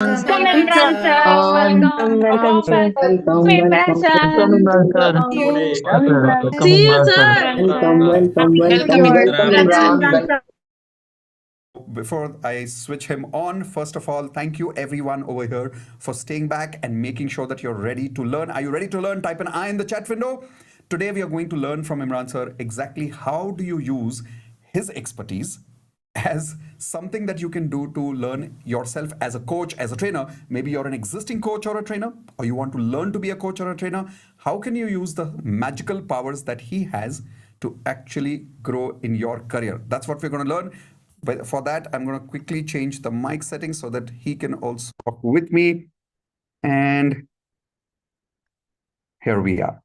Welcome, Imran sir. sir. Welcome. Welcome, sir. Welcome, Imran sir. Imran sir. Welcome, Imran sir. See you, sir. Welcome, Welcome, Imran Imran. sir. Before I switch him on, first of all, thank you everyone over here for staying back and making sure that you're ready to learn. Are you ready to learn? Type an I in the chat window. Today we are going to learn from Imran sir exactly how do you use his expertise as something that you can do to learn yourself as a coach, as a trainer. Maybe you're an existing coach or a trainer, or you want to learn to be a coach or a trainer. How can you use the magical powers that he has to actually grow in your career? That's what we're going to learn. But for that, I'm going to quickly change the mic settings so that he can also talk with me. And here we are.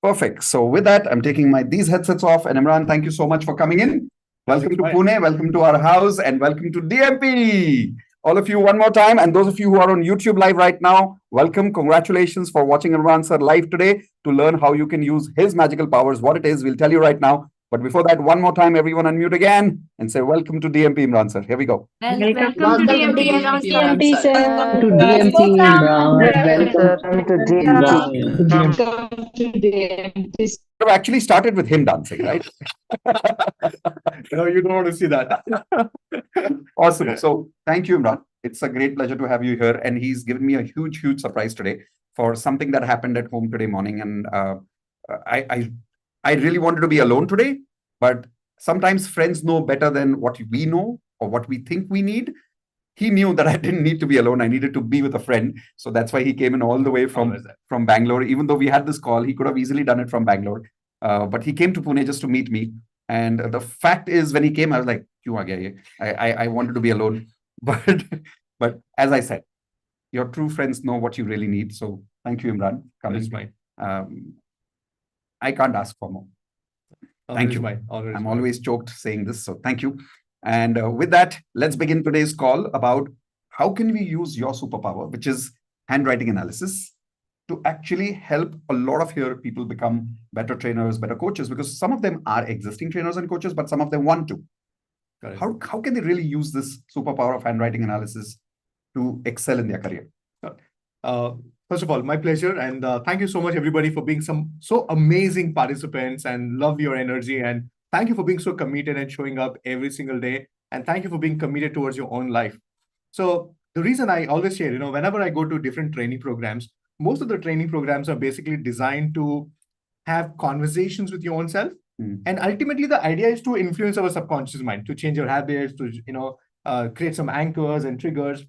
Perfect. So with that, I'm taking these headsets off. And Imran, thank you so much for coming in. Welcome to Pune, welcome to our house, and welcome to DMP. All of you one more time. And those of you who are on YouTube live right now, welcome. Congratulations for watching Imran sir live today to learn how you can use his magical powers. What it is, we'll tell you right now. But before that, one more time, everyone unmute again and say welcome to DMP, Imran sir. Here we go. Welcome to DMP, Imran sir. DMP, sir. to DMP, Imran. Welcome Welcome to to DMP. Imran. Welcome to DMP. I've actually started with him dancing, right? No, you don't want to see that. Awesome. So thank you, Imran. It's a great pleasure to have you here. And he's given me a huge, huge surprise today for something that happened at home today morning. And I really wanted to be alone today, but sometimes friends know better than what we know or what we think we need. He knew that I didn't need to be alone. I needed to be with a friend. So that's why he came in all the way from Bangalore. Even though we had this call, he could have easily done it from Bangalore. But he came to Pune just to meet me. And the fact is, when he came, I was like, "Kyun aa gaya ye?" I wanted to be alone. But as I said, your true friends know what you really need. So thank you, Imran. Coming. I can't ask for more. Thank you. I'm always choked saying this. So thank you. And with that, let's begin today's call about how can we use your superpower, which is handwriting analysis, to actually help a lot of here people become better trainers, better coaches, because some of them are existing trainers and coaches, but some of them want to. Correct. How can they really use this superpower of handwriting analysis to excel in their career? First of all, my pleasure. And thank you so much, everybody, for being so amazing participants, and love your energy. And thank you for being so committed and showing up every single day. And thank you for being committed towards your own life. So the reason I always share, whenever I go to different training programs, most of the training programs are basically designed to have conversations with your own self. And ultimately, the idea is to influence our subconscious mind, to change your habits, to create some anchors and triggers.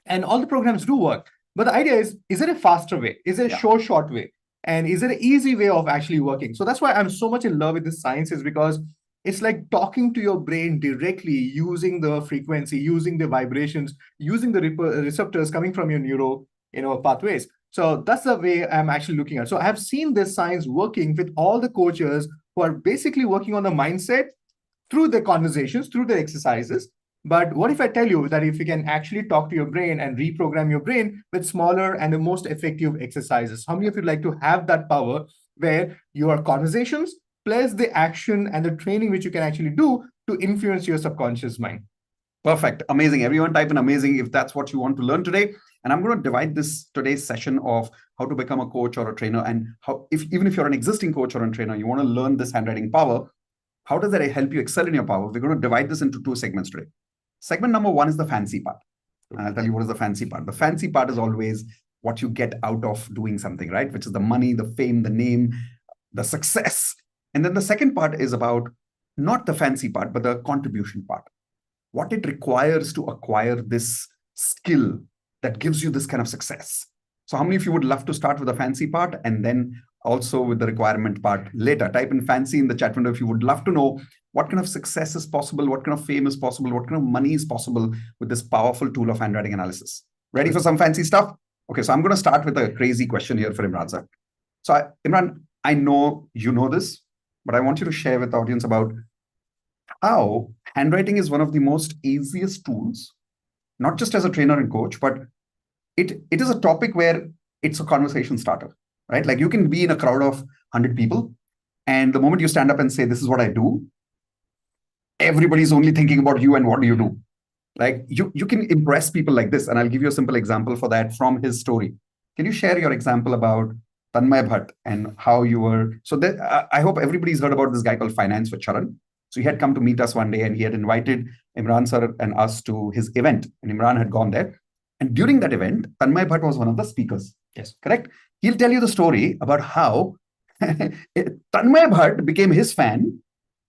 And all the programs do work. But the idea is there a faster way? Is there a short way? And is there an easy way of actually working? So that's why I'm so much in love with this science, is because it's like talking to your brain directly, using the frequency, using the vibrations, using the receptors coming from your neuro pathways. So that's the way I'm actually looking at. So I have seen this science working with all the coaches who are basically working on the mindset through the conversations, through the exercises. But what if I tell you that if you can actually talk to your brain and reprogram your brain with smaller and the most effective exercises? How many of you like to have that power where your conversations plus the action and the training which you can actually do to influence your subconscious mind? Perfect. Amazing. Everyone type in amazing if that's what you want to learn today. And I'm going to divide today's session of how to become a coach or a trainer, and how, even if you're an existing coach or a trainer, you want to learn this handwriting power. How does that help you excel in your power? We're going to divide this into 2 segments today. Segment number 1 is the fancy part. I'll tell you what is the fancy part. The fancy part is always what you get out of doing something, right? Which is the money, the fame, the name, the success. And then the second part is about not the fancy part, but the contribution part. What it requires to acquire this skill that gives you this kind of success. So how many of you would love to start with the fancy part and then also with the requirement part later? Type in fancy in the chat window if you would love to know what kind of success is possible, what kind of fame is possible, what kind of money is possible with this powerful tool of handwriting analysis. Ready for some fancy stuff? Okay, so I'm going to start with a crazy question here for Imran sir. So Imran, I know you know this, but I want you to share with the audience about how handwriting is one of the most easiest tools, not just as a trainer and coach, but it is a topic where it's a conversation starter, right? Like you can be in a crowd of 100 people, and the moment you stand up and say, "This is what I do," everybody's only thinking about you and what do you do. Like you can impress people like this. And I'll give you a simple example for that from his story. Can you share your example about Tanmay Bhatt and how you were? So that, I hope everybody's heard about this guy called Finance with Charan. So he had come to meet us one day and he had invited Imran sir and us to his event. And Imran had gone there. And during that event, Tanmay Bhatt was one of the speakers. Yes. Correct? He'll tell you the story about how Tanmay Bhatt became his fan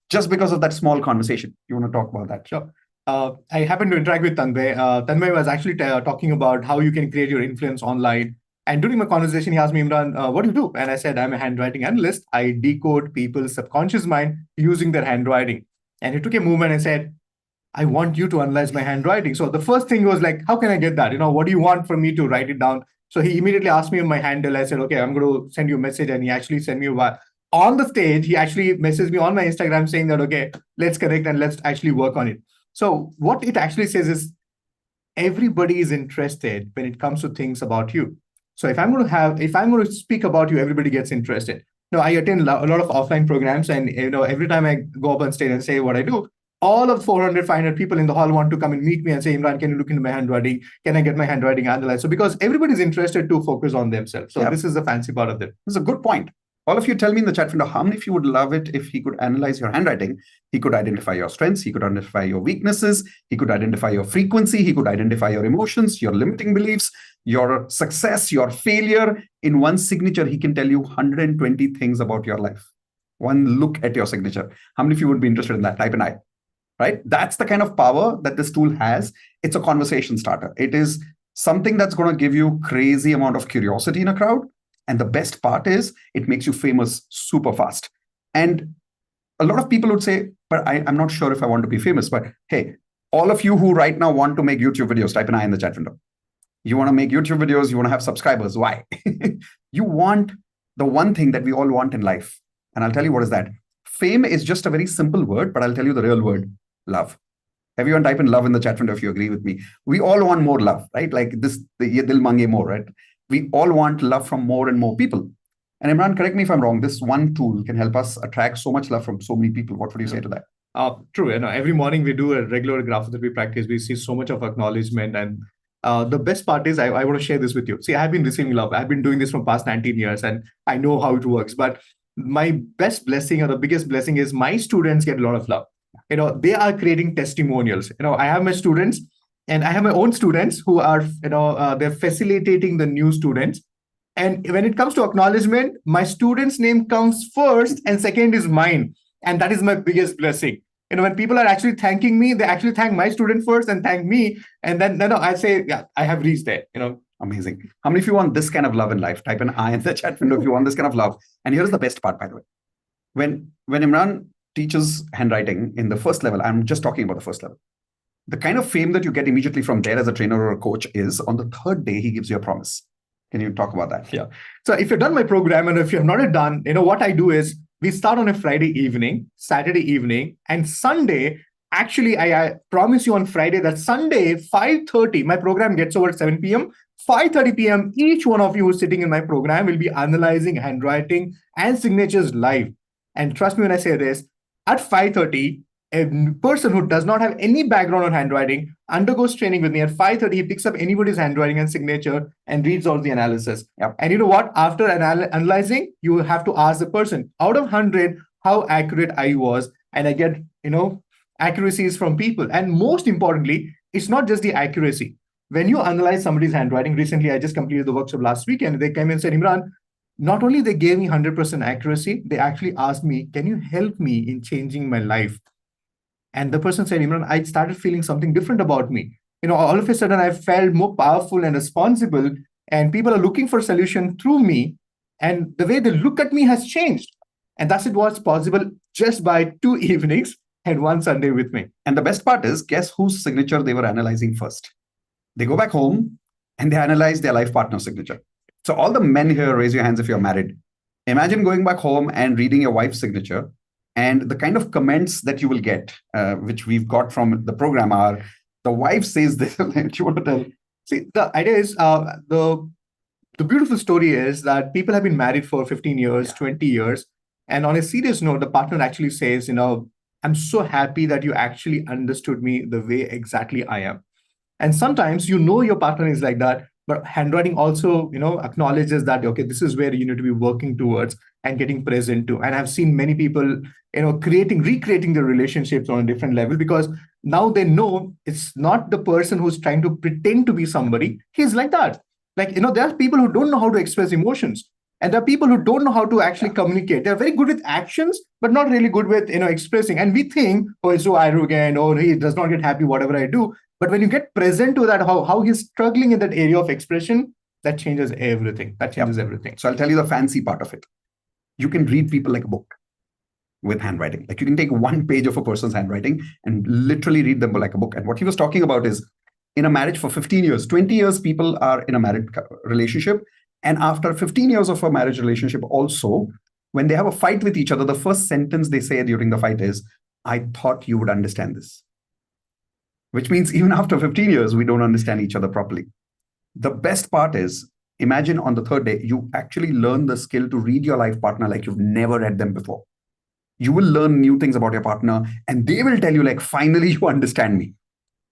just because of that small conversation. You want to talk about that? Sure. I happened to interact with Tanmay. Tanmay was actually talking about how you can create your influence online. And during my conversation, he asked me, Imran, what do you do? And I said, I'm a handwriting analyst. I decode people's subconscious mind using their handwriting. And he took a moment and said, I want you to analyze my handwriting. So the first thing was like, how can I get that? What do you want from me to write it down? So he immediately asked me my handle. I said, okay, I'm going to send you a message. And he actually sent me on the stage. He actually messaged me on my Instagram saying that, okay, let's connect and let's actually work on it. So what it actually says is everybody is interested when it comes to things about you. So if I'm going to speak about you, everybody gets interested. Now, I attend a lot of offline programs, and every time I go up on stage and say what I do, all of 400, 500 people in the hall want to come and meet me and say, Imran, can you look into my handwriting? Can I get my handwriting analyzed? So because everybody's interested to focus on themselves. So This is the fancy part of it. This is a good point. All of you tell me in the chat window, how many of you would love it if he could analyze your handwriting? He could identify your strengths. He could identify your weaknesses. He could identify your frequency. He could identify your emotions, your limiting beliefs, your success, your failure. In one signature, he can tell you 120 things about your life. One look at your signature. How many of you would be interested in that? Type an I. Right? That's the kind of power that this tool has. It's a conversation starter. It is something that's going to give you crazy amount of curiosity in a crowd. And the best part is it makes you famous super fast. And a lot of people would say, but I'm not sure if I want to be famous. But hey, all of you who right now want to make YouTube videos, type an I in the chat window. You want to make YouTube videos, you want to have subscribers. Why? You want the one thing that we all want in life. And I'll tell you what is that. Fame is just a very simple word, but I'll tell you the real word, love. Everyone type in love in the chat window if you agree with me. We all want more love, right? Like this, ye dil mange more, right? We all want love from more and more people. And Imran, correct me if I'm wrong, this one tool can help us attract so much love from so many people. What would you say to that? True. Every morning we do a regular graph-therapy practice. We see so much of acknowledgement. And the best part is I want to share this with you. See, I've been receiving love. I've been doing this for past 19 years and I know how it works. But my best blessing or the biggest blessing is my students get a lot of love. They are creating testimonials. I have my students and I have my own students who are, they're facilitating the new students. And when it comes to acknowledgement, my student's name comes first and second is mine. And that is my biggest blessing. When people are actually thanking me, they actually thank my student first and thank me. And then I say, yeah, I have reached there, Amazing. How many of you want this kind of love in life? Type an I in the chat window if you want this kind of love. And here's the best part, by the way. When Imran teaches handwriting in the first level, I'm just talking about the first level. The kind of fame that you get immediately from there as a trainer or a coach is on the third day, he gives you a promise. Can you talk about that? Yeah. So if you've done my program and if you have not done, what I do is we start on a Friday evening, Saturday evening, and Sunday. Actually, I promise you on Friday that Sunday, 5:30, my program gets over at 7 p.m. 5:30 p.m., each one of you who's sitting in my program will be analyzing handwriting and signatures live. And trust me when I say this, at 5:30, a person who does not have any background on handwriting undergoes training with me. At 5:30, he picks up anybody's handwriting and signature and reads all the analysis. Yep. And you know what? After analyzing, you have to ask the person, out of 100, how accurate I was. And I get, accuracies from people. And most importantly, it's not just the accuracy. When you analyze somebody's handwriting, recently, I just completed the workshop last week, and they came and said, Imran, not only they gave me 100% accuracy, they actually asked me, can you help me in changing my life? And the person said, Imran, I started feeling something different about me. All of a sudden, I felt more powerful and responsible, and people are looking for a solution through me. And the way they look at me has changed. And that's what's possible just by 2 evenings and 1 Sunday with me. And the best part is, guess whose signature they were analyzing first? They go back home and they analyze their life partner's signature. So all the men here, raise your hands if you're married. Imagine going back home and reading your wife's signature, and the kind of comments that you will get, which we've got from the program are, the wife says this, and you want to tell. See, the idea is, the beautiful story is that people have been married for 15 years, 20 years. And on a serious note, the partner actually says, I'm so happy that you actually understood me the way exactly I am. And sometimes your partner is like that, but handwriting also, acknowledges that, okay, this is where you need to be working towards and getting present to. And I've seen many people, recreating their relationships on a different level, because now they know it's not the person who's trying to pretend to be somebody. He's like that. Like, there are people who don't know how to express emotions. And there are people who don't know how to actually communicate. They're very good with actions, but not really good with, expressing. And we think, oh, he's so arrogant, or he does not get happy, whatever I do. But when you get present to that, how he's struggling in that area of expression, that changes everything. That changes everything. So I'll tell you the fancy part of it. You can read people like a book with handwriting. Like you can take one page of a person's handwriting and literally read them like a book. And what he was talking about is, in a marriage for 15 years, 20 years, people are in a married relationship. And after 15 years of a marriage relationship also, when they have a fight with each other, the first sentence they say during the fight is, I thought you would understand this. Which means even after 15 years, we don't understand each other properly. The best part is, imagine on the third day, you actually learn the skill to read your life partner like you've never read them before. You will learn new things about your partner, and they will tell you, like, finally, you understand me.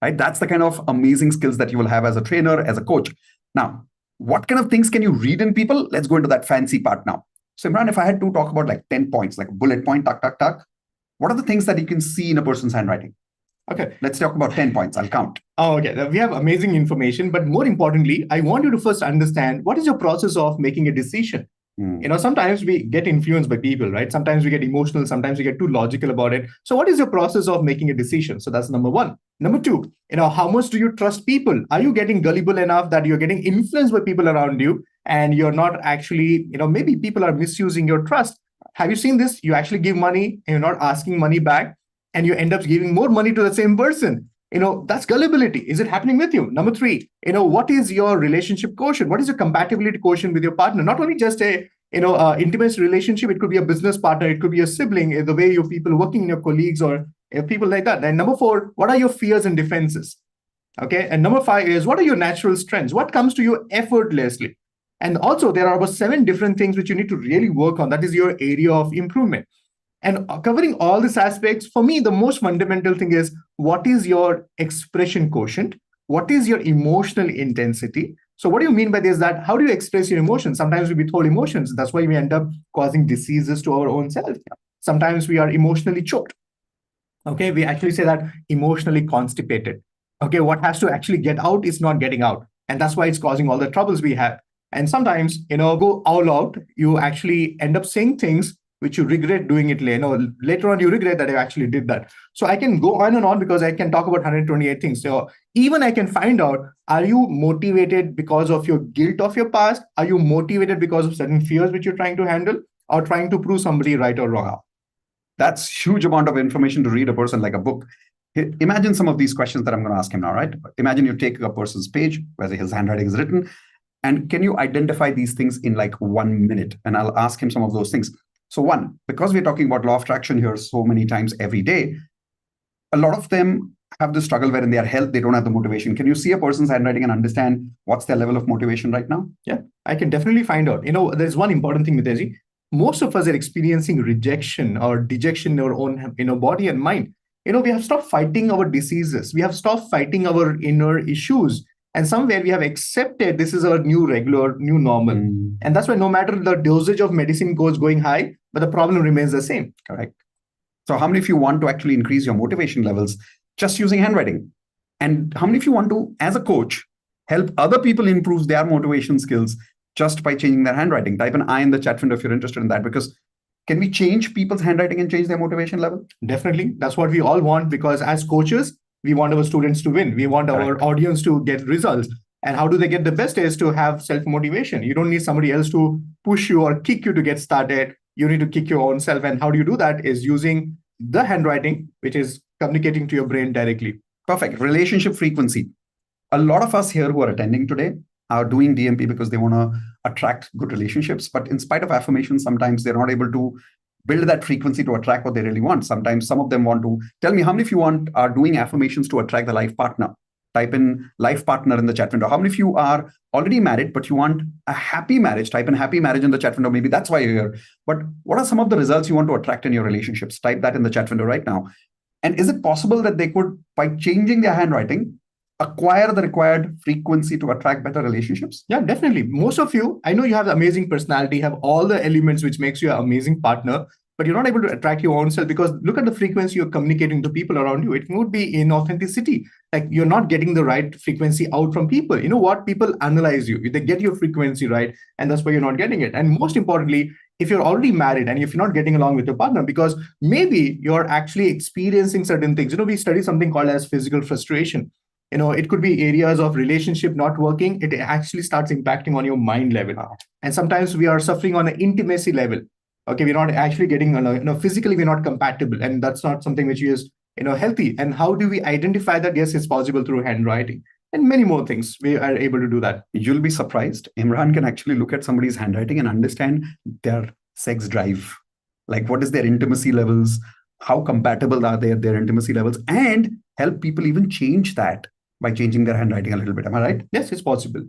Right? That's the kind of amazing skills that you will have as a trainer, as a coach. Now, what kind of things can you read in people? Let's go into that fancy part now. So Imran, if I had to talk about like 10 points, like a bullet point, tuck, tuck, tuck, what are the things that you can see in a person's handwriting? Okay. Let's talk about 10 points. I'll count. Oh, okay. We have amazing information, but more importantly, I want you to first understand what is your process of making a decision. Sometimes we get influenced by people, right? Sometimes we get emotional, sometimes we get too logical about it. So what is your process of making a decision? So that's number one. Number two, how much do you trust people? Are you getting gullible enough that you're getting influenced by people around you and you're not actually, maybe people are misusing your trust? Have you seen this? You actually give money and you're not asking money back, and you end up giving more money to the same person. That's gullibility. Is it happening with you? Number three, what is your relationship quotient? What is your compatibility quotient with your partner? Not only just a, intimate relationship, it could be a business partner, it could be a sibling, the way your people working, your colleagues, or people like that. And number four, what are your fears and defenses? Okay. And number five is, what are your natural strengths? What comes to you effortlessly? And also, there are about 7 different things which you need to really work on. That is your area of improvement. And covering all these aspects, for me, the most fundamental thing is, what is your expression quotient? What is your emotional intensity? So what do you mean by this? That how do you express your emotions? Sometimes we withhold emotions. That's why we end up causing diseases to our own self. Sometimes we are emotionally choked. Okay, we actually say that emotionally constipated. Okay, what has to actually get out is not getting out. And that's why it's causing all the troubles we have. And sometimes, go all out, you actually end up saying things which you regret doing it later. Later on, you regret that I actually did that. So I can go on and on because I can talk about 128 things. So even I can find out, are you motivated because of your guilt of your past? Are you motivated because of certain fears which you're trying to handle, or trying to prove somebody right or wrong? That's huge amount of information to read a person like a book. Imagine some of these questions that I'm going to ask him now, right? Imagine you take a person's page where his handwriting is written, and can you identify these things in like 1 minute? And I'll ask him some of those things. So one, because we're talking about law of attraction here so many times every day, a lot of them have the struggle where in their health, they don't have the motivation. Can you see a person's handwriting and understand what's their level of motivation right now? Yeah, I can definitely find out. There's one important thing, Miteji. Most of us are experiencing rejection or dejection in our own, body and mind. We have stopped fighting our diseases. We have stopped fighting our inner issues. And somewhere we have accepted this is our new regular, new normal. And that's why no matter the dosage of medicine goes going high, but the problem remains the same. Correct. So how many of you want to actually increase your motivation levels just using handwriting? And how many of you want to, as a coach, help other people improve their motivation skills just by changing their handwriting? Type an I in the chat window if you're interested in that, because can we change people's handwriting and change their motivation level? Definitely. That's what we all want, because as coaches, we want our students to win. We want our audience to get results. And how do they get the best is to have self-motivation. You don't need somebody else to push you or kick you to get started. You need to kick your own self. And how do you do that is using the handwriting, which is communicating to your brain directly. Perfect. Relationship frequency. A lot of us here who are attending today are doing DMP because they want to attract good relationships. But in spite of affirmations, sometimes they're not able to build that frequency to attract what they really want. Sometimes some of them want to tell me, how many of you are doing affirmations to attract the life partner? Type in life partner in the chat window. How many of you are already married, but you want a happy marriage? Type in happy marriage in the chat window. Maybe that's why you're here. But what are some of the results you want to attract in your relationships? Type that in the chat window right now. And is it possible that they could, by changing their handwriting, acquire the required frequency to attract better relationships? Yeah, definitely. Most of you, I know you have the amazing personality, have all the elements which makes you an amazing partner, but you're not able to attract your own self because look at the frequency you're communicating to people around you. It would be inauthenticity. Like you're not getting the right frequency out from people. You know what? People analyze you. They get your frequency right, and that's why you're not getting it. And most importantly, if you're already married and if you're not getting along with your partner, because maybe you're actually experiencing certain things. We study something called as physical frustration. It could be areas of relationship not working. It actually starts impacting on your mind level. And sometimes we are suffering on an intimacy level. Okay, we're not actually getting, physically we're not compatible. And that's not something which is, healthy. And how do we identify that? Yes, it's possible through handwriting and many more things. We are able to do that. You'll be surprised. Imran can actually look at somebody's handwriting and understand their sex drive. Like what is their intimacy levels? How compatible are their intimacy levels? And help people even change that by changing their handwriting a little bit. Am I right? Yes, it's possible.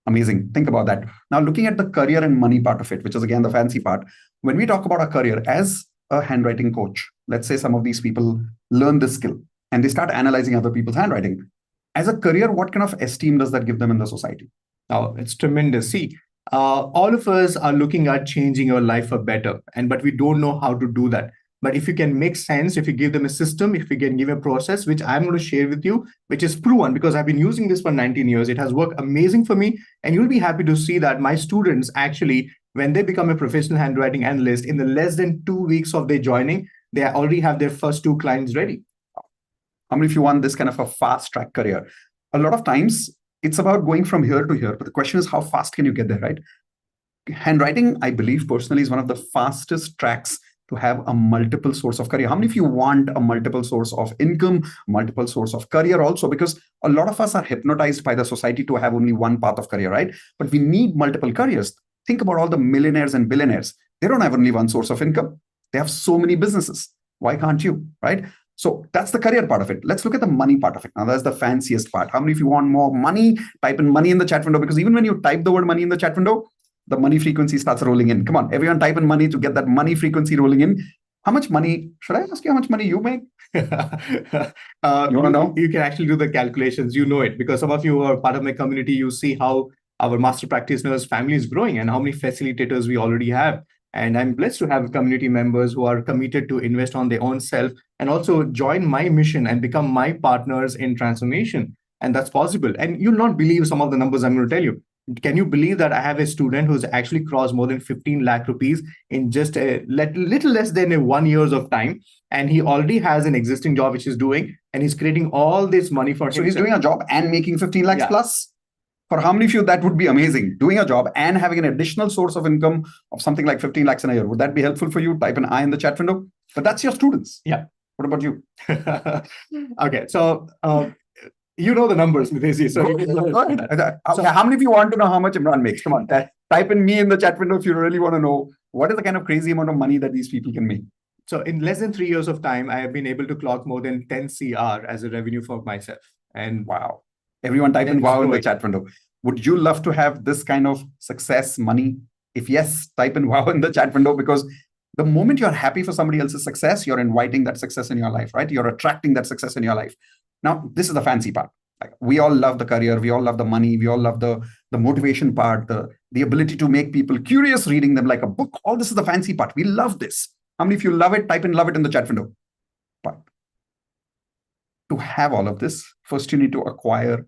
Amazing. Think about that. Now, looking at the career and money part of it, which is again the fancy part. When we talk about a career as a handwriting coach, let's say some of these people learn this skill and they start analyzing other people's handwriting. As a career, what kind of esteem does that give them in the society? Oh, it's tremendous. See, all of us are looking at changing our life for better, but we don't know how to do that. But if you can make sense, if you give them a system, if you can give a process, which I'm going to share with you, which is proven because I've been using this for 19 years. It has worked amazing for me. And you'll be happy to see that my students actually, when they become a professional handwriting analyst, in the less than 2 weeks of their joining, they already have their first 2 clients ready. How many of you want this kind of a fast track career? A lot of times it's about going from here to here. But the question is, how fast can you get there, right? Handwriting, I believe personally, is one of the fastest tracks to have a multiple source of career. How many of you want a multiple source of income, multiple source of career also? Because a lot of us are hypnotized by the society to have only one path of career, right? But we need multiple careers. Think about all the millionaires and billionaires. They don't have only one source of income. They have so many businesses. Why can't you, right? So that's the career part of it. Let's look at the money part of it. Now, that's the fanciest part. How many of you want more money? Type in money in the chat window, because even when you type the word money in the chat window, the money frequency starts rolling in. Come on, everyone type in money to get that money frequency rolling in. How much money, should I ask you how much money you make? You want to know? You can actually do the calculations. You know it because some of you are part of my community. You see how our master practitioners family is growing and how many facilitators we already have. And I'm blessed to have community members who are committed to invest on their own self and also join my mission and become my partners in transformation. And that's possible. And you'll not believe some of the numbers I'm going to tell you. Can you believe that I have a student who's actually crossed more than 15 lakh rupees in just a little less than 1 year of time? And he already has an existing job, which he's doing, and he's creating all this money for himself. So he's doing a job and making 15 lakhs plus? For how many of you, that would be amazing? Doing a job and having an additional source of income of something like 15 lakhs in a year. Would that be helpful for you? Type an I in the chat window. But that's your students. Yeah. What about you? Okay. So, you know the numbers, Mitesh. So, okay, how many of you want to know how much Imran makes? Come on, type in me in the chat window if you really want to know what is the kind of crazy amount of money that these people can make. So in less than 3 years of time, I have been able to clock more than 10 CR as a revenue for myself. And wow. Everyone type in wow in the chat window. Would you love to have this kind of success, money? If yes, type in wow in the chat window, because the moment you're happy for somebody else's success, you're inviting that success in your life, right? You're attracting that success in your life. Now, this is the fancy part. Like, we all love the career. We all love the money. We all love the motivation part, the ability to make people curious, reading them like a book. All this is the fancy part. We love this. How many of you love it? Type in love it in the chat window. But to have all of this, first you need to acquire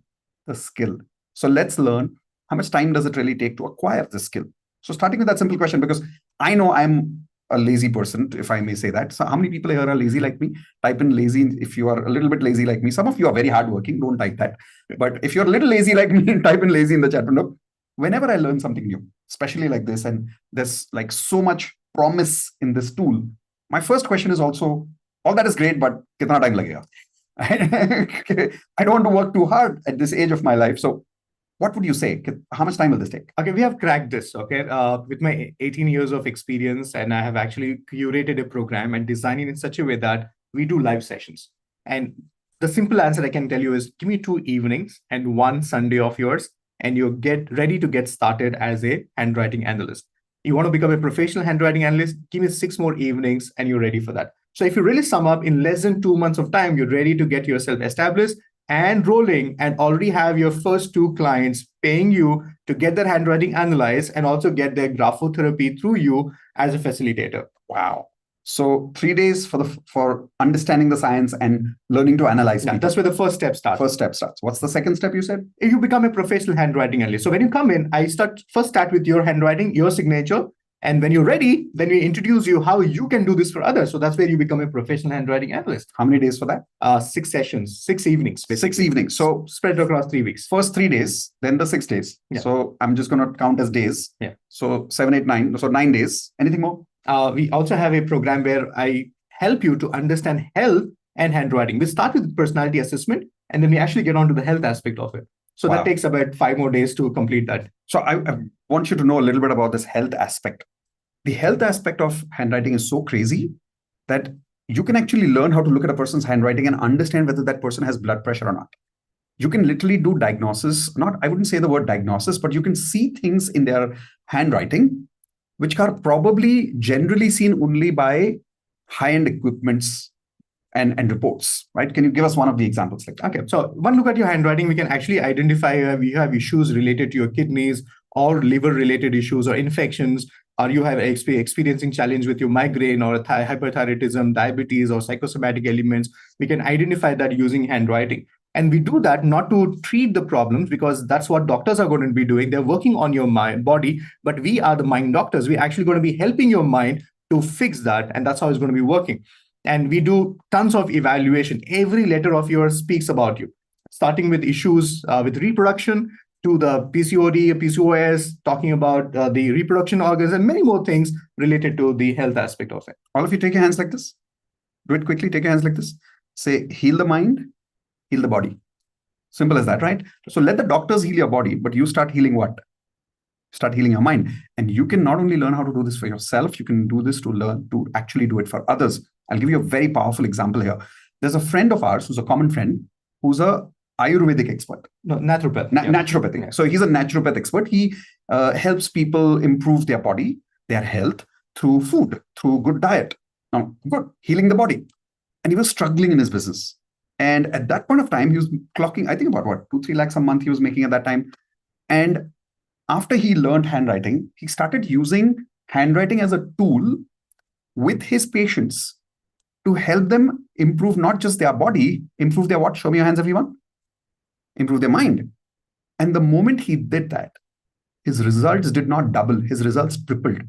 the skill. So let's learn how much time does it really take to acquire this skill. So starting with that simple question, because I know I'm a lazy person, if I may say that. So how many people here are lazy like me? Type in lazy if you are a little bit lazy like me. Some of you are very hardworking. Don't type that. But if you're a little lazy like me, type in lazy in the chat window. Whenever I learn something new, especially like this, and there's like so much promise in this tool, my first question is also, all that is great, but kitna time lagega? I don't want to work too hard at this age of my life. So what would you say? How much time will this take? Okay, we have cracked this, okay? With my 18 years of experience, and I have actually curated a program and designed it in such a way that we do live sessions. And The simple answer I can tell you is give me 2 evenings and 1 Sunday of yours, and you get ready to get started as a handwriting analyst. You want to become a professional handwriting analyst? Give me 6 more evenings and you're ready for that. So if you really sum up, in less than 2 months of time, you're ready to get yourself established and rolling, and already have your first 2 clients paying you to get their handwriting analyzed and also get their graphotherapy through you as a facilitator. Wow. So 3 days for understanding the science and learning to analyze Yeah, people. that's where the first step starts. First step starts. What's the second step you said? You become a professional handwriting analyst. So when you come in, I start with your handwriting, your signature. And when you're ready, then we introduce you how you can do this for others. So that's where you become a professional handwriting analyst. How many days for that? 6 sessions, 6 evenings. Basically. 6 evenings. So spread across 3 weeks. First 3 days, then the 6 days. Yeah. So I'm just going to count as days. Yeah. So 7, 8, 9. So 9 days. Anything more? We also have a program where I help you to understand health and handwriting. We start with personality assessment, and then we actually get on to the health aspect of it. So Wow. that takes about 5 more days to complete that. So I want you to know a little bit about this health aspect. The health aspect of handwriting is so crazy that you can actually learn how to look at a person's handwriting and understand whether that person has blood pressure or not. You can literally do diagnosis, I wouldn't say the word diagnosis, but you can see things in their handwriting, which are probably generally seen only by high-end equipments and reports, right? Can you give us one of the examples like that? Okay, so one look at your handwriting, we can actually identify if you have issues related to your kidneys or liver-related issues or infections, or you have experiencing challenge with your migraine or hyperthyroidism, diabetes, or psychosomatic elements. We can identify that using handwriting. And we do that not to treat the problems, because that's what doctors are going to be doing. They're working on your body, but we are the mind doctors. We're actually going to be helping your mind to fix that. And that's how it's going to be working. And we do tons of evaluation. Every letter of yours speaks about you, starting with issues with reproduction, to the PCOD, PCOS, talking about the reproduction organs, and many more things related to the health aspect of it. All of you take your hands like this. Do it quickly. Take your hands like this. Say, heal the mind, heal the body. Simple as that, right? So let the doctors heal your body, but you start healing what? Start healing your mind. And you can not only learn how to do this for yourself, you can do this to learn to actually do it for others. I'll give you a very powerful example here. There's a friend of ours who's a common friend who's a Ayurvedic expert. No, naturopath. Naturopathy. Yeah. So he's a naturopath expert. He helps people improve their body, their health through food, through good diet. Now, good, healing the body. And he was struggling in his business. And at that point of time, he was clocking, I think about 2-3 lakhs a month he was making at that time. And after he learned handwriting, he started using handwriting as a tool with his patients to help them improve not just their body, improve their what? Show me your hands, everyone. Improve their mind. And the moment he did that, his results did not double, his results tripled.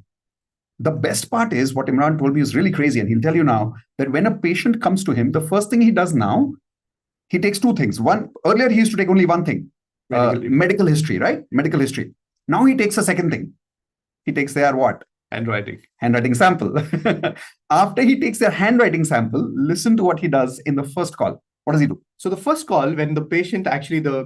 The best part is what Imran told me is really crazy. And he'll tell you now that when a patient comes to him, the first thing he does now, he takes 2 things. One, earlier he used to take only one thing, medical history, right? Medical history. Now he takes a second thing. He takes their what? Handwriting sample. After he takes their handwriting sample, listen to what he does in the first call. What does he do? So the first call, when the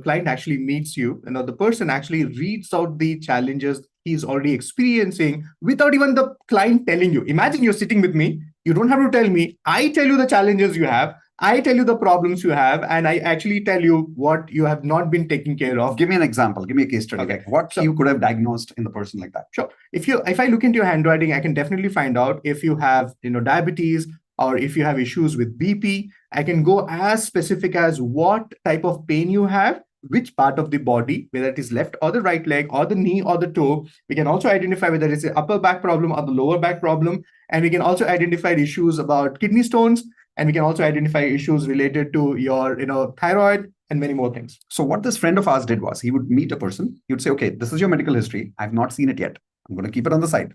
client actually meets you, the person actually reads out the challenges he's already experiencing without even the client telling you. Imagine you're sitting with me. You don't have to tell me. I tell you the challenges you have. I tell you the problems you have, and I actually tell you what you have not been taking care of. Give me an example. Give me a case study. Okay. Like what you could have diagnosed in the person like that. Sure. If I look into your handwriting, I can definitely find out if you have diabetes, or if you have issues with BP. I can go as specific as what type of pain you have, which part of the body, whether it is left or the right leg or the knee or the toe. We can also identify whether it's an upper back problem or the lower back problem. And we can also identify issues about kidney stones. And we can also identify issues related to your thyroid and many more things. So what this friend of ours did was he would meet a person. He would say, okay, this is your medical history. I've not seen it yet. I'm going to keep it on the side.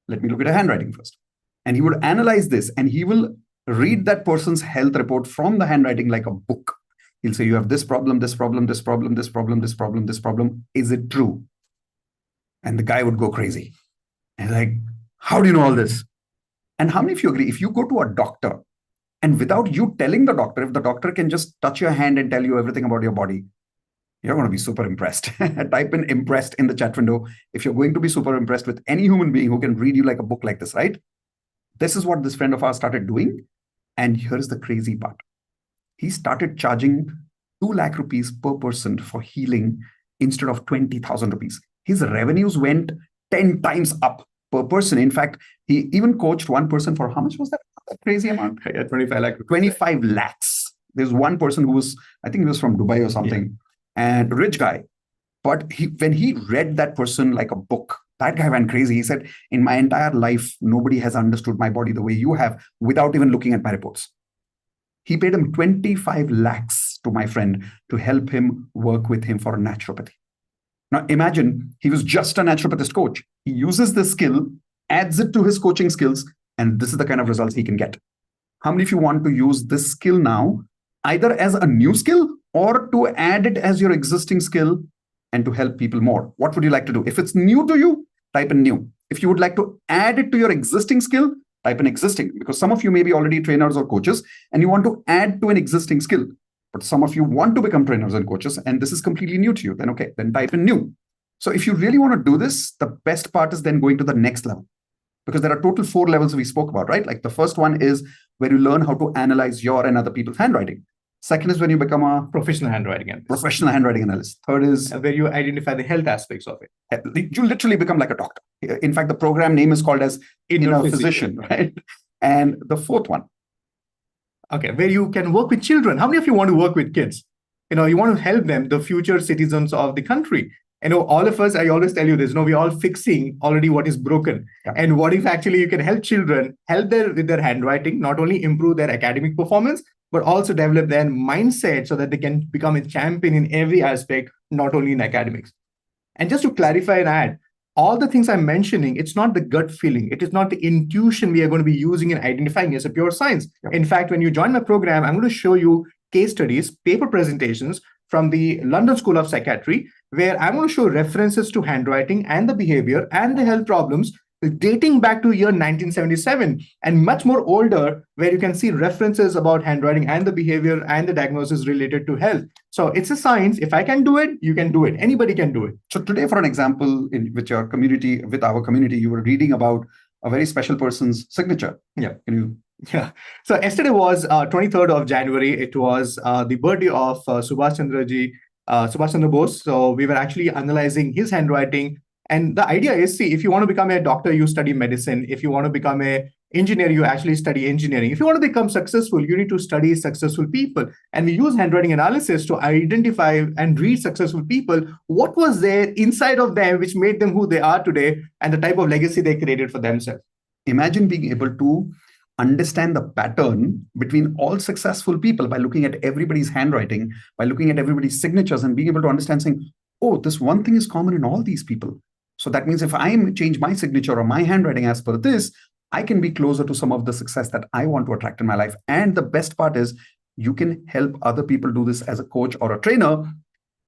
Let me look at your handwriting first. And he would analyze this and he will read that person's health report from the handwriting like a book. He'll say, you have this problem, this problem, this problem, this problem, this problem, this problem. Is it true? And the guy would go crazy. And like, how do you know all this? And how many of you agree? If you go to a doctor and without you telling the doctor, if the doctor can just touch your hand and tell you everything about your body, you're going to be super impressed. Type in impressed in the chat window if you're going to be super impressed with any human being who can read you like a book like this, right? This is what this friend of ours started doing. And here's the crazy part. He started charging 2 lakh rupees per person for healing instead of 20,000 rupees. His revenues went 10 times up per person. In fact, he even coached one person for how much was that? A crazy amount? Yeah, 25 lakh. 25 lakhs. There's one person who was, I think he was from Dubai or something, and rich guy. But when he read that person like a book, that guy went crazy. He said, in my entire life, nobody has understood my body the way you have without even looking at my reports. He paid him 25 lakhs to my friend to help him work with him for a naturopathy. Now imagine he was just a naturopathist coach. He uses this skill, adds it to his coaching skills, and this is the kind of results he can get. How many of you want to use this skill now, either as a new skill or to add it as your existing skill and to help people more? What would you like to do? If it's new to you, type in new. If you would like to add it to your existing skill, type in existing, because some of you may be already trainers or coaches and you want to add to an existing skill. But some of you want to become trainers and coaches and this is completely new to you. Then okay, then type in new. So if you really want to do this, the best part is then going to the next level, because there are total 4 levels we spoke about, right? Like the first one is where you learn how to analyze your and other people's handwriting. Second is when you become a Professional handwriting analyst. professional handwriting analyst. Third is Where you identify the health aspects of it. you literally become like a doctor. In fact, the program name is called as inner physician, right? And the fourth one. Okay, where you can work with children. How many of you want to work with kids? You want to help them, the future citizens of the country. All of us, I always tell you this, we're all fixing already what is broken. Yeah. And what if actually you can help children, help them with their handwriting, not only improve their academic performance, but also develop their mindset so that they can become a champion in every aspect, not only in academics. And just to clarify and add, all the things I'm mentioning, it's not the gut feeling. It is not the intuition we are going to be using in identifying as a pure science. Yeah. In fact, when you join my program, I'm going to show you case studies, paper presentations from the London School of Psychiatry, where I'm going to show references to handwriting and the behavior and the health problems dating back to year 1977 and much more older, where you can see references about handwriting and the behavior and the diagnosis related to health. So it's a science. If I can do it, you can do it. Anybody can do it. So today, for an example, with our community, you were reading about a very special person's signature. Yeah. Can you? Yeah. So yesterday was 23rd of January. It was the birthday of Subhash Chandra Bose. So we were actually analyzing his handwriting. And the idea is, see, if you want to become a doctor, you study medicine. If you want to become an engineer, you actually study engineering. If you want to become successful, you need to study successful people. And we use handwriting analysis to identify and read successful people. What was there inside of them which made them who they are today and the type of legacy they created for themselves? Imagine being able to understand the pattern between all successful people by looking at everybody's handwriting, by looking at everybody's signatures and being able to understand saying, oh, this one thing is common in all these people. So that means if I change my signature or my handwriting as per this, I can be closer to some of the success that I want to attract in my life. And the best part is you can help other people do this as a coach or a trainer,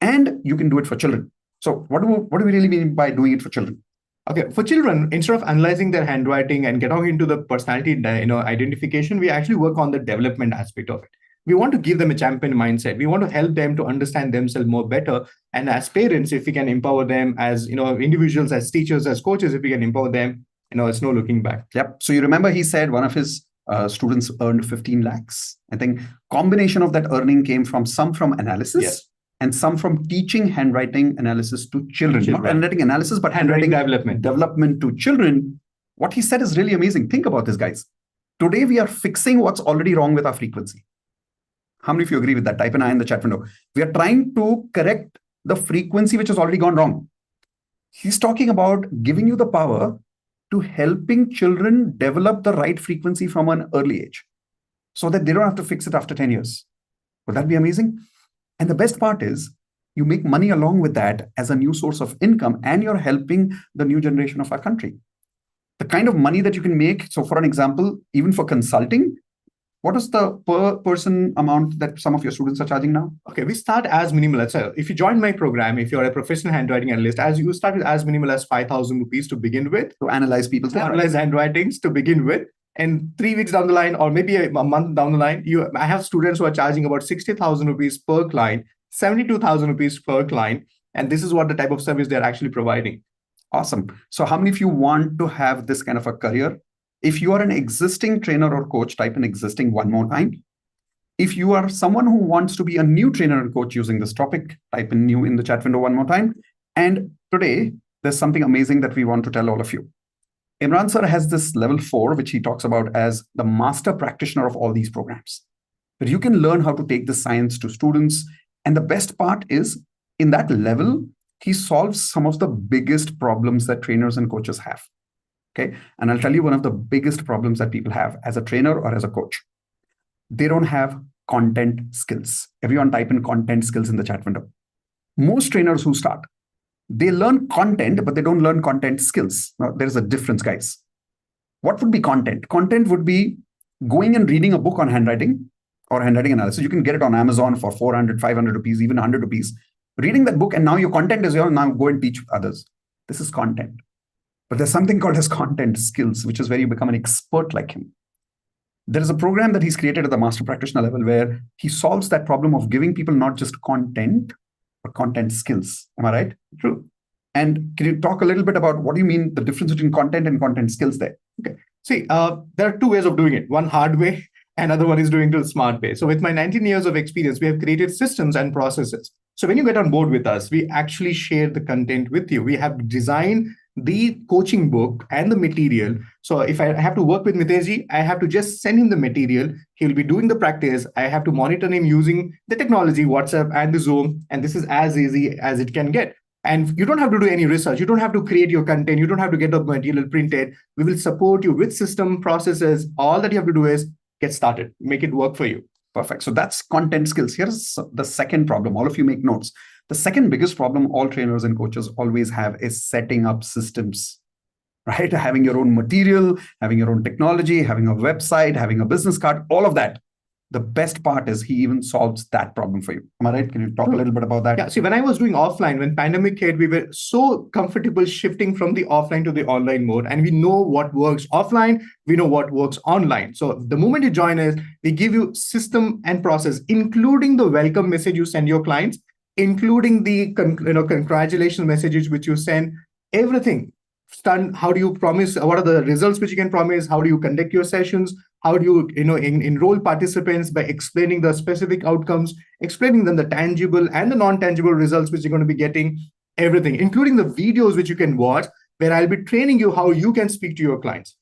and you can do it for children. So what do we really mean by doing it for children? Okay, for children, instead of analyzing their handwriting and getting into the personality identification, we actually work on the development aspect of it. We want to give them a champion mindset. We want to help them to understand themselves more better. And as parents, if we can empower them, as individuals, as teachers, as coaches, if we can empower them, it's no looking back. Yep. So you remember he said one of his students earned 15 lakhs. I think combination of that earning came from some from analysis. Yes. And some from teaching handwriting analysis to children. Not handwriting analysis, but handwriting development to children. What he said is really amazing. Think about this, guys. Today, we are fixing what's already wrong with our frequency. How many of you agree with that? Type an I in the chat window. We are trying to correct the frequency which has already gone wrong. He's talking about giving you the power to helping children develop the right frequency from an early age so that they don't have to fix it after 10 years. Would that be amazing? And the best part is you make money along with that as a new source of income, and you're helping the new generation of our country. The kind of money that you can make. So for an example, even for consulting, what is the per person amount that some of your students are charging now? Okay, we start as minimal. So if you join my program, if you're a professional handwriting analyst, as you start with as minimal as 5,000 rupees to begin with. To analyze people's handwritings to begin with. And 3 weeks down the line, or maybe a month down the line, I have students who are charging about 60,000 rupees per client, 72,000 rupees per client. And this is what the type of service they're actually providing. Awesome. So how many of you want to have this kind of a career? If you are an existing trainer or coach, type in existing one more time. If you are someone who wants to be a new trainer and coach using this topic, type in new in the chat window one more time. And today, there's something amazing that we want to tell all of you. Imran sir has this level 4, which he talks about as the master practitioner of all these programs. But you can learn how to take the science to students. And the best part is, in that level, he solves some of the biggest problems that trainers and coaches have. Okay. And I'll tell you one of the biggest problems that people have as a trainer or as a coach. They don't have content skills. Everyone type in content skills in the chat window. Most trainers who start, they learn content, but they don't learn content skills. Now, there's a difference, guys. What would be content? Content would be going and reading a book on handwriting or handwriting analysis. You can get it on Amazon for 400, 500 rupees, even 100 rupees. Reading that book, and now your content is yours. Now go and teach others. This is content. But there's something called as content skills, which is where you become an expert like him. There is a program that he's created at the master practitioner level where he solves that problem of giving people not just content, but content skills. Am I right? True. And can you talk a little bit about what do you mean the difference between content and content skills there? Okay. See, there are two ways of doing it. One hard way, another one is doing it the smart way. So with my 19 years of experience, we have created systems and processes. So when you get on board with us, we actually share the content with you. We have designed the coaching book and the material. So if I have to work with Miteji, I have to just send him the material. He'll be doing the practice. I have to monitor him using the technology, WhatsApp and the Zoom. And this is as easy as it can get. And you don't have to do any research. You don't have to create your content. You don't have to get the material printed. We will support you with system processes. All that you have to do is get started, make it work for you. Perfect. So that's content skills. Here's the second problem. All of you make notes. The second biggest problem all trainers and coaches always have is setting up systems, right? Having your own material, having your own technology, having a website, having a business card, all of that. The best part is he even solves that problem for you. Am I right? Can you talk a little bit about that? Yeah. See, when I was doing offline, when pandemic hit, we were so comfortable shifting from the offline to the online mode. And we know what works offline. We know what works online. So the moment you join us, we give you system and process, including the welcome message you send your clients, including the congratulations messages which you send, everything. How do you promise? What are the results which you can promise? How do you conduct your sessions? How do you enroll participants by explaining the specific outcomes, explaining them the tangible and the non-tangible results which you're going to be getting, everything, including the videos which you can watch, where I'll be training you how you can speak to your clients.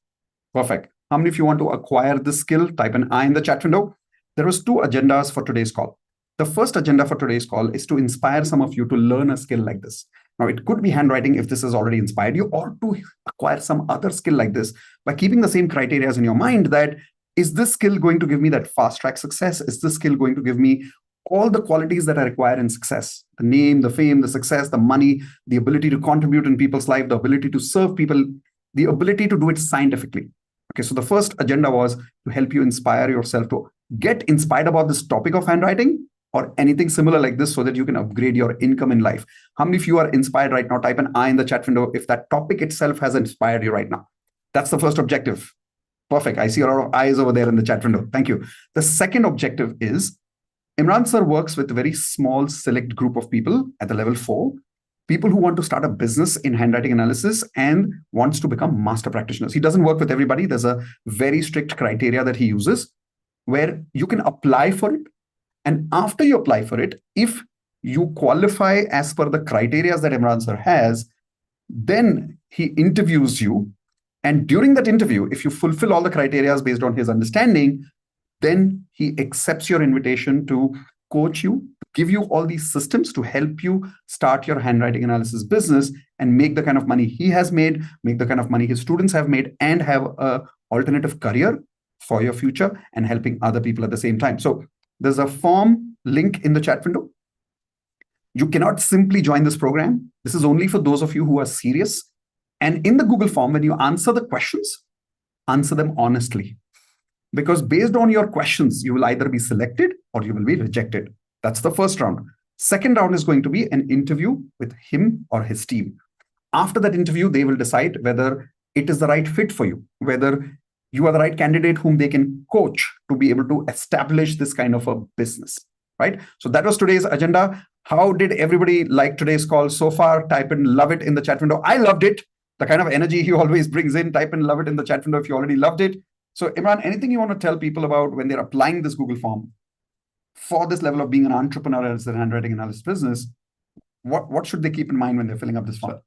Perfect. How many of you want to acquire this skill? Type an I in the chat window. There was 2 agendas for today's call. The first agenda for today's call is to inspire some of you to learn a skill like this. Now, it could be handwriting if this has already inspired you, or to acquire some other skill like this by keeping the same criteria in your mind that, is this skill going to give me that fast track success? Is this skill going to give me all the qualities that I require in success? The name, the fame, the success, the money, the ability to contribute in people's life, the ability to serve people, the ability to do it scientifically. Okay, so the first agenda was to help you inspire yourself to get inspired about this topic of handwriting or anything similar like this so that you can upgrade your income in life. How many of you are inspired right now? Type an I in the chat window if that topic itself has inspired you right now. That's the first objective. Perfect. I see a lot of eyes over there in the chat window. Thank you. The second objective is Imran sir works with a very small select group of people at the level 4, people who want to start a business in handwriting analysis and wants to become master practitioners. He doesn't work with everybody. There's a very strict criteria that he uses where you can apply for it. And after you apply for it, if you qualify as per the criteria that Imran sir has, then he interviews you. And during that interview, if you fulfill all the criteria based on his understanding, then he accepts your invitation to coach you, give you all these systems to help you start your handwriting analysis business and make the kind of money he has made, make the kind of money his students have made, and have an alternative career for your future and helping other people at the same time. So there's a form link in the chat window. You cannot simply join this program. This is only for those of you who are serious. And in the Google form, when you answer the questions, answer them honestly. Because based on your questions, you will either be selected or you will be rejected. That's the first round. Second round is going to be an interview with him or his team. After that interview, they will decide whether it is the right fit for you, whether you are the right candidate whom they can coach to be able to establish this kind of a business, right? So that was today's agenda. How did everybody like today's call so far? Type in love it in the chat window. I loved it. The kind of energy he always brings in. Type in love it in the chat window if you already loved it. So Imran, anything you want to tell people about when they're applying this Google form? for this level of being an entrepreneur as a handwriting analyst business, what should they keep in mind when they're filling up this form?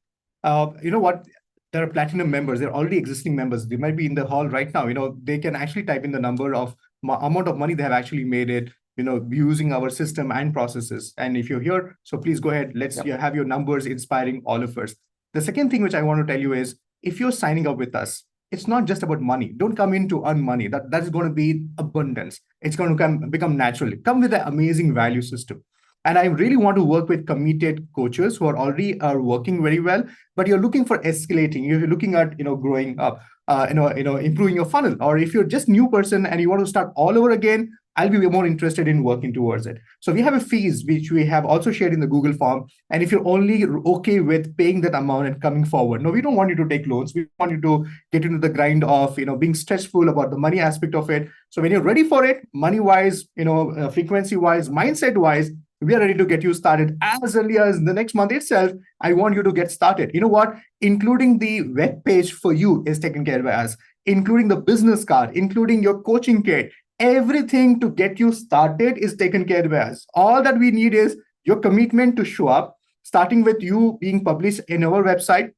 You know what? There are platinum members. They're already existing members. They might be in the hall right now. They can actually type in the number of amount of money they have actually made it, using our system and processes. And if you're here, so please go ahead. Let's have your numbers inspiring all of us. The second thing which I want to tell you is, if you're signing up with us, it's not just about money. Don't come in to earn money. That is going to be abundance. It's going to become natural. Come with an amazing value system. And I really want to work with committed coaches who are already working very well, but you're looking for escalating. You're looking at growing up, improving your funnel. Or if you're just new person and you want to start all over again, I'll be more interested in working towards it. So we have a fees which we have also shared in the Google form. And if you're only okay with paying that amount and coming forward, no, we don't want you to take loans. We want you to get into the grind of being stressful about the money aspect of it. So when you're ready for it, money-wise, frequency-wise, mindset-wise, we are ready to get you started as early as the next month itself. I want you to get started. You know what? Including the web page for you is taken care by us, including the business card, including your coaching kit. Everything to get you started is taken care by us. All that we need is your commitment to show up, starting with you being published in our website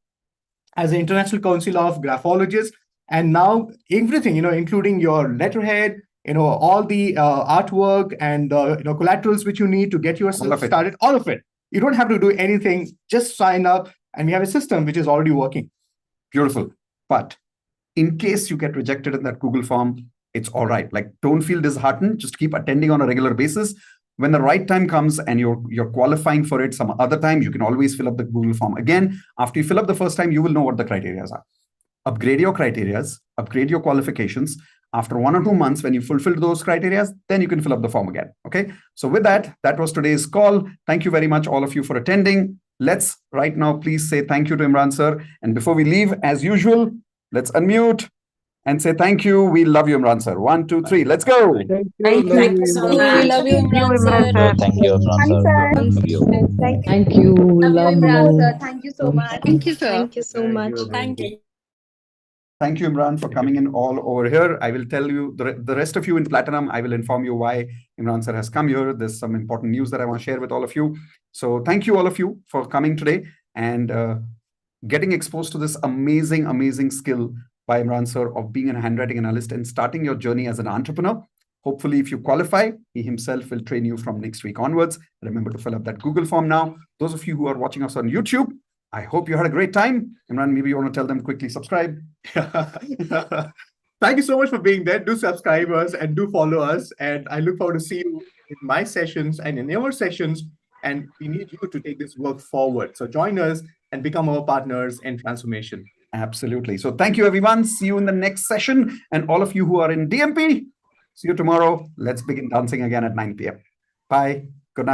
as an International Council of Graphologists. And now everything, including your letterhead, all the artwork and collaterals which you need to get yourself started, all of it. You don't have to do anything, just sign up, and we have a system which is already working. Beautiful. But in case you get rejected in that Google form, it's all right. Like, don't feel disheartened. Just keep attending on a regular basis. When the right time comes and you're qualifying for it some other time, you can always fill up the Google form again. After you fill up the first time, you will know what the criteria are. Upgrade your criteria, upgrade your qualifications. After 1 or 2 months, when you fulfill those criteria, then you can fill up the form again. Okay. So with that was today's call. Thank you very much, all of you, for attending. Let's right now, please say thank you to Imran sir. And before we leave, as usual, let's unmute and say thank you. We love you, Imran sir. 1, 2, 3. Let's go. Thank you so much. We love you, Imran sir. Thank you, Imran sir. Love you. Thank you. We love you. Thank you so much. Thank you, sir. Thank you so much. Thank you. Thank you, Imran, for coming in all over here. I will tell you, the rest of you in Platinum, I will inform you why Imran sir has come here. There's some important news that I want to share with all of you. So thank you, all of you, for coming today and getting exposed to this amazing, amazing skill by Imran sir of being a handwriting analyst and starting your journey as an entrepreneur. Hopefully, if you qualify, he himself will train you from next week onwards. Remember to fill up that Google form now. Those of you who are watching us on YouTube, I hope you had a great time. Imran, maybe you want to tell them quickly, subscribe. Thank you so much for being there. Do subscribe us and do follow us. And I look forward to see you in my sessions and in your sessions. And we need you to take this work forward. So join us and become our partners in transformation. Absolutely. So thank you, everyone. See you in the next session. And all of you who are in DMP, see you tomorrow. Let's begin dancing again at 9 p.m. Bye. Good night.